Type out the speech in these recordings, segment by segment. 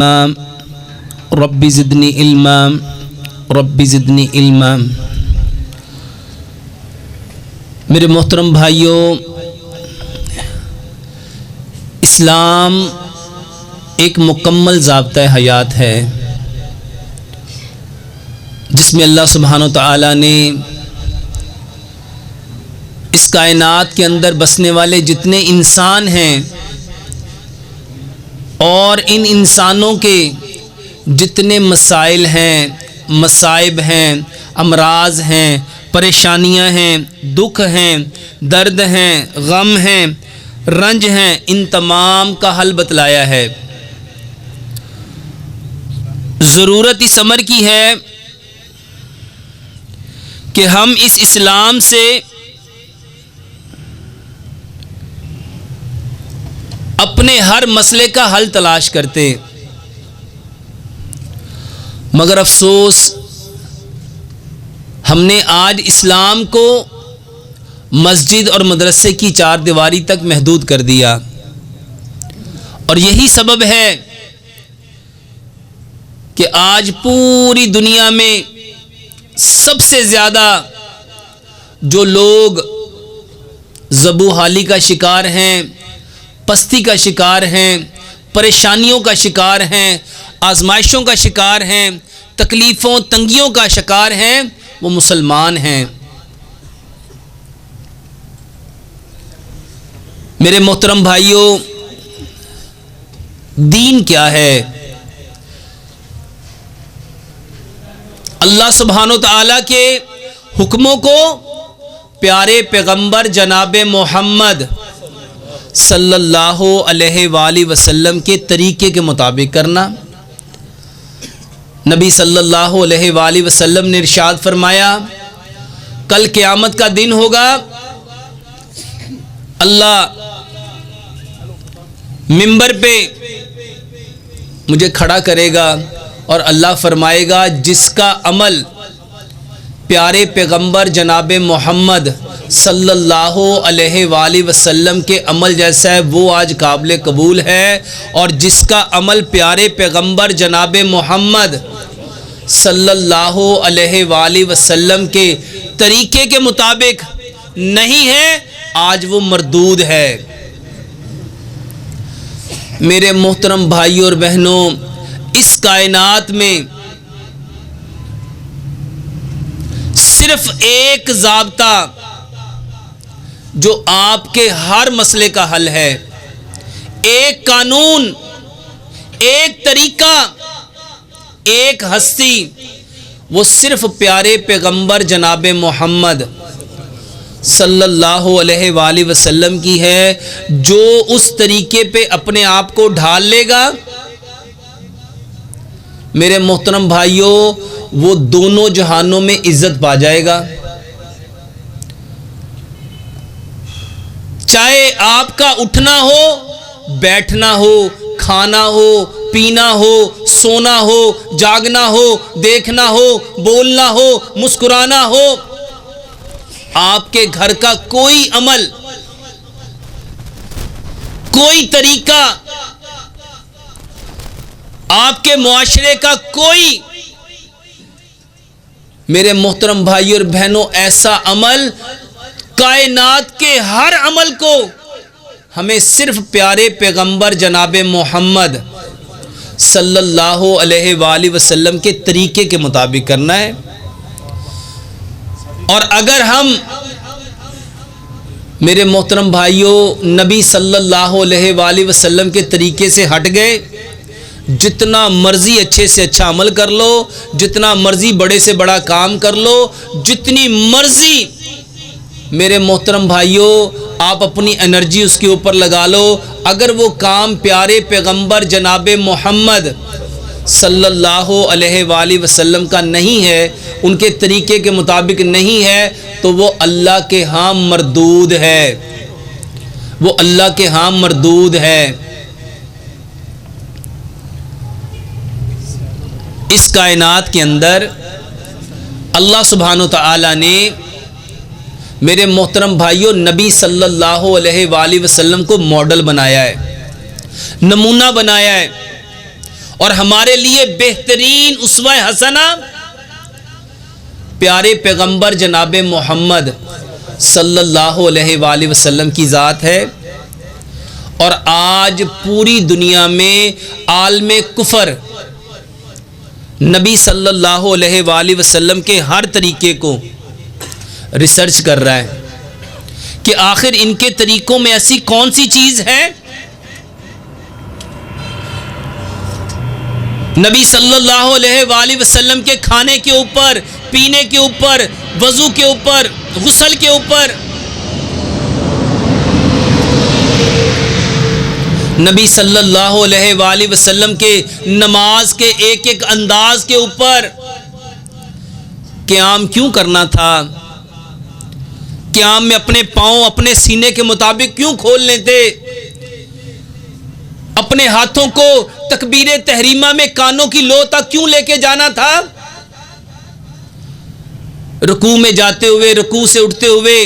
رب زدنی علما رب زدنی علما۔ میرے محترم بھائیوں، اسلام ایک مکمل ضابطہ حیات ہے جس میں اللہ سبحانہ و تعالی نے اس کائنات کے اندر بسنے والے جتنے انسان ہیں اور ان انسانوں کے جتنے مسائل ہیں، مصائب ہیں، امراض ہیں، پریشانیاں ہیں، دکھ ہیں، درد ہیں، غم ہیں، رنج ہیں، ان تمام کا حل بتلایا ہے۔ ضرورت اس امر کی ہے کہ ہم اس اسلام سے اپنے ہر مسئلے کا حل تلاش کرتے، مگر افسوس ہم نے آج اسلام کو مسجد اور مدرسے کی چار دیواری تک محدود کر دیا، اور یہی سبب ہے کہ آج پوری دنیا میں سب سے زیادہ جو لوگ ذبوحالی کا شکار ہیں، پستی کا شکار ہیں، پریشانیوں کا شکار ہیں، آزمائشوں کا شکار ہیں، تکلیفوں تنگیوں کا شکار ہیں، وہ مسلمان ہیں۔ میرے محترم بھائیوں، دین کیا ہے؟ اللہ سبحانہ و تعالیٰ کے حکموں کو پیارے پیغمبر جناب محمد صلی اللہ علیہ وآلہ وسلم کے طریقے کے مطابق کرنا۔ نبی صلی اللہ علیہ وآلہ وسلم نے ارشاد فرمایا، کل قیامت کا دن ہوگا، اللہ منبر پہ مجھے کھڑا کرے گا اور اللہ فرمائے گا جس کا عمل پیارے پیغمبر جناب محمد صلی اللہ علیہ وآلہ وسلم کے عمل جیسا ہے وہ آج قابل قبول ہے، اور جس کا عمل پیارے پیغمبر جناب محمد صلی اللہ علیہ وآلہ وسلم کے طریقے کے مطابق نہیں ہے، آج وہ مردود ہے۔ میرے محترم بھائیوں اور بہنوں، اس کائنات میں صرف ایک ضابطہ جو آپ کے ہر مسئلے کا حل ہے، ایک قانون، ایک طریقہ، ایک ہستی، وہ صرف پیارے پیغمبر جناب محمد صلی اللہ علیہ وآلہ وسلم کی ہے۔ جو اس طریقے پہ اپنے آپ کو ڈھال لے گا، میرے محترم بھائیوں، وہ دونوں جہانوں میں عزت پا جائے گا۔ چاہے آپ کا اٹھنا ہو، بیٹھنا ہو، کھانا ہو، پینا ہو، سونا ہو، جاگنا ہو، دیکھنا ہو، بولنا ہو، مسکرانا ہو، آپ کے گھر کا کوئی عمل، کوئی طریقہ، آپ کے معاشرے کا کوئی، میرے محترم بھائیوں اور بہنوں، ایسا عمل، کائنات کے ہر عمل کو ہمیں صرف پیارے پیغمبر جناب محمد صلی اللہ علیہ وآلہ وسلم کے طریقے کے مطابق کرنا ہے۔ اور اگر ہم، میرے محترم بھائیوں، نبی صلی اللہ علیہ وآلہ وسلم کے طریقے سے ہٹ گئے، جتنا مرضی اچھے سے اچھا عمل کر لو، جتنا مرضی بڑے سے بڑا کام کر لو، جتنی مرضی، میرے محترم بھائیوں، آپ اپنی انرجی اس کے اوپر لگا لو، اگر وہ کام پیارے پیغمبر جناب محمد صلی اللہ علیہ وآلہ وسلم کا نہیں ہے، ان کے طریقے کے مطابق نہیں ہے، تو وہ اللہ کے ہاں مردود ہے، وہ اللہ کے ہاں مردود ہے۔ اس کائنات کے اندر اللہ سبحانہ وتعالی نے میرے محترم بھائیوں نبی صلی اللہ علیہ وآلہ وسلم کو ماڈل بنایا ہے، نمونہ بنایا ہے، اور ہمارے لیے بہترین اسوہ حسنہ پیارے پیغمبر جناب محمد صلی اللہ علیہ وآلہ وسلم کی ذات ہے. اور آج پوری دنیا میں عالم کفر نبی صلی اللہ علیہ وآلہ وسلم کے ہر طریقے کو ریسرچ کر رہا ہے کہ آخر ان کے طریقوں میں ایسی کون سی چیز ہے نبی صلی اللہ علیہ وآلہ وسلم کے کھانے کے اوپر، پینے کے اوپر، وضو کے اوپر، غسل کے اوپر، نبی صلی اللہ علیہ وآلہ وسلم کے نماز کے ایک ایک انداز کے اوپر قیام کیوں کرنا تھا، قیام میں اپنے پاؤں اپنے سینے کے مطابق کیوں کھولنے تھے، اپنے ہاتھوں کو تکبیر تحریمہ میں کانوں کی لو تک کیوں لے کے جانا تھا، رکوع میں جاتے ہوئے، رکوع سے اٹھتے ہوئے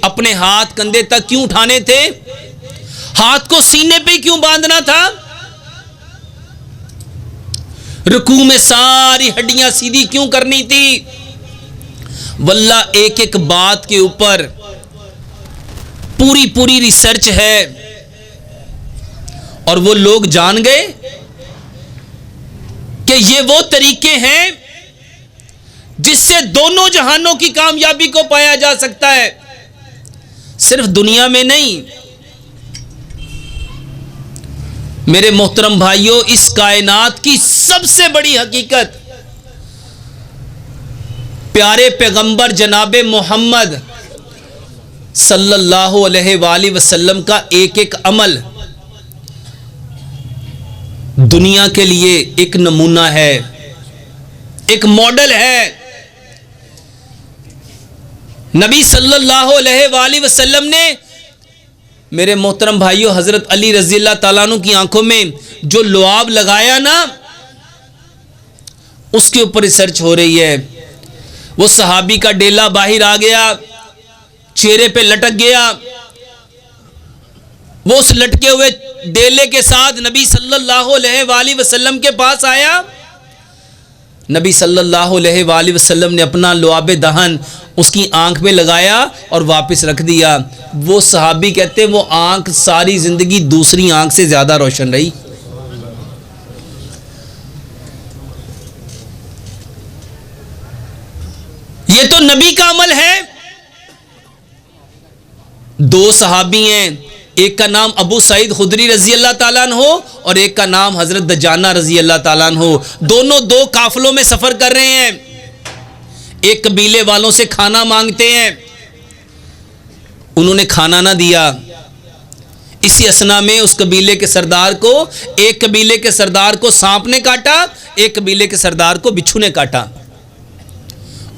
اپنے ہاتھ کندھے تک کیوں اٹھانے تھے، ہاتھ کو سینے پہ کیوں باندھنا تھا، رکوع میں ساری ہڈیاں سیدھی کیوں کرنی تھی. واللہ ایک ایک بات کے اوپر پوری ریسرچ ہے. اور وہ لوگ جان گئے کہ یہ وہ طریقے ہیں جس سے دونوں جہانوں کی کامیابی کو پایا جا سکتا ہے، صرف دنیا میں نہیں. میرے محترم بھائیوں، اس کائنات کی سب سے بڑی حقیقت پیارے پیغمبر جناب محمد صلی اللہ علیہ وآلہ وسلم کا ایک ایک عمل دنیا کے لیے ایک نمونہ ہے، ایک ماڈل ہے. نبی صلی اللہ علیہ وآلہ وسلم نے، میرے محترم بھائیوں، حضرت علی رضی اللہ تعالیٰ عنہ کی آنکھوں میں جو لعاب لگایا نا، اس کے اوپر ریسرچ ہو رہی ہے. وہ صحابی کا ڈیلا باہر آ گیا، چہرے پہ لٹک گیا، وہ اس لٹکے ہوئے ڈیلے کے ساتھ نبی صلی اللہ علیہ وآلہ وسلم کے پاس آیا. نبی صلی اللہ علیہ وآلہ وسلم نے اپنا لعاب دہن اس کی آنکھ میں لگایا اور واپس رکھ دیا. وہ صحابی کہتے وہ آنکھ ساری زندگی دوسری آنکھ سے زیادہ روشن رہی. یہ تو نبی کا عمل ہے. دو صحابی ہیں، ایک کا نام ابو سعید خدری رضی اللہ تعالیٰ عنہ اور ایک کا نام حضرت دجانہ رضی اللہ تعالیٰ عنہ. دونوں دو قافلوں میں سفر کر رہے ہیں، ایک قبیلے والوں سے کھانا مانگتے ہیں، انہوں نے کھانا نہ دیا. اسی اسنا میں اس قبیلے کے سردار کو، ایک قبیلے کے سردار کو سانپ نے کاٹا، ایک قبیلے کے سردار کو بچھو نے کاٹا.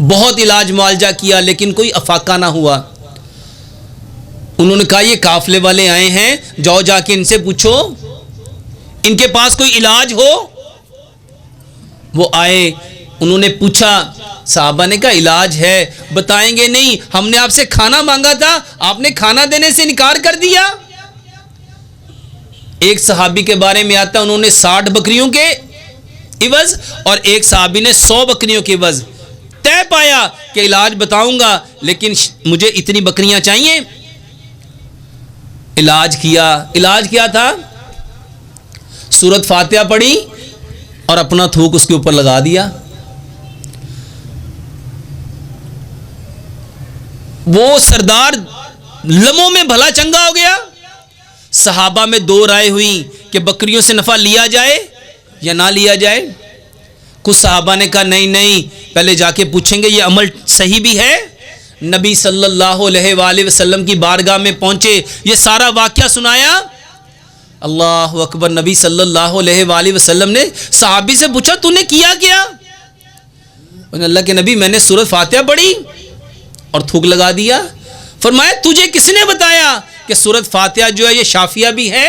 بہت علاج معالجہ کیا لیکن کوئی افاقہ نہ ہوا. انہوں نے کہا یہ قافلے والے آئے ہیں، جاؤ جا کے ان سے پوچھو ان کے پاس کوئی علاج ہو. وہ آئے، انہوں نے پوچھا، صحابہ نے کہا علاج ہے، بتائیں گے نہیں؟ ہم نے آپ سے کھانا مانگا تھا، آپ نے کھانا دینے سے انکار کر دیا. ایک صحابی کے بارے میں آتا ہے انہوں نے 60 بکریوں کے عوض اور ایک صحابی نے 100 بکریوں کے عوض طے پایا کہ علاج بتاؤں گا لیکن مجھے اتنی بکریاں چاہیے. علاج کیا. علاج کیا تھا؟ سورۃ فاتحہ پڑھی اور اپنا تھوک اس کے اوپر لگا دیا. وہ سردار لمحوں میں بھلا چنگا ہو گیا. صحابہ میں دو رائے ہوئی کہ بکریوں سے نفع لیا جائے یا نہ لیا جائے. کچھ صحابہ نے کہا نہیں پہلے جا کے پوچھیں گے یہ عمل صحیح بھی ہے. نبی صلی اللہ علیہ وآلہ وسلم کی بارگاہ میں پہنچے، یہ سارا واقعہ سنایا. اللہ اکبر. نبی صلی اللہ علیہ وآلہ وسلم نے صحابی سے پوچھا تو نے کیا کیا؟ اللہ کے نبی میں نے سورۃ فاتحہ پڑھی اور تھوک لگا دیا. فرمایا تجھے کس نے بتایا کہ سورۃ فاتحہ جو ہے یہ شافیہ بھی ہے؟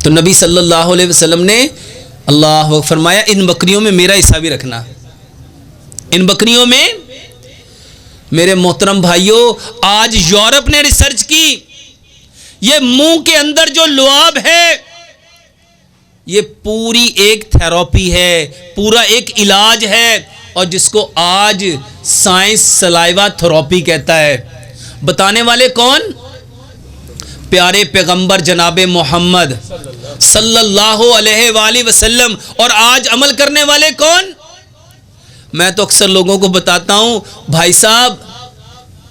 تو نبی صلی اللہ علیہ وسلم نے اللہ فرمایا ان بکریوں میں میرا حصہ بھی رکھنا. ان بکریوں میں میرے محترم بھائیوں، آج یورپ نے ریسرچ کی یہ منہ کے اندر جو لعاب ہے یہ پوری ایک تھراپی ہے، پورا ایک علاج ہے، اور جس کو آج سائنس سلائیوا تھراپی کہتا ہے۔ بتانے والے کون؟ پیارے پیغمبر جناب محمد صلی اللہ علیہ وآلہ وسلم۔ اور آج عمل کرنے والے کون؟ میں تو اکثر لوگوں کو بتاتا ہوں، بھائی صاحب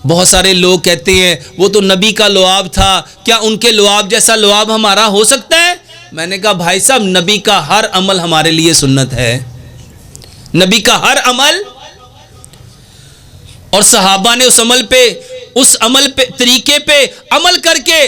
بہت سارے لوگ کہتے ہیں وہ تو نبی کا لعاب تھا، کیا ان کے لعاب جیسا لعاب ہمارا ہو سکتا ہے؟ میں نے کہا بھائی صاحب نبی کا ہر عمل ہمارے لیے سنت ہے، نبی کا ہر عمل، اور صحابہ نے اس عمل پہ طریقے پہ عمل کر کے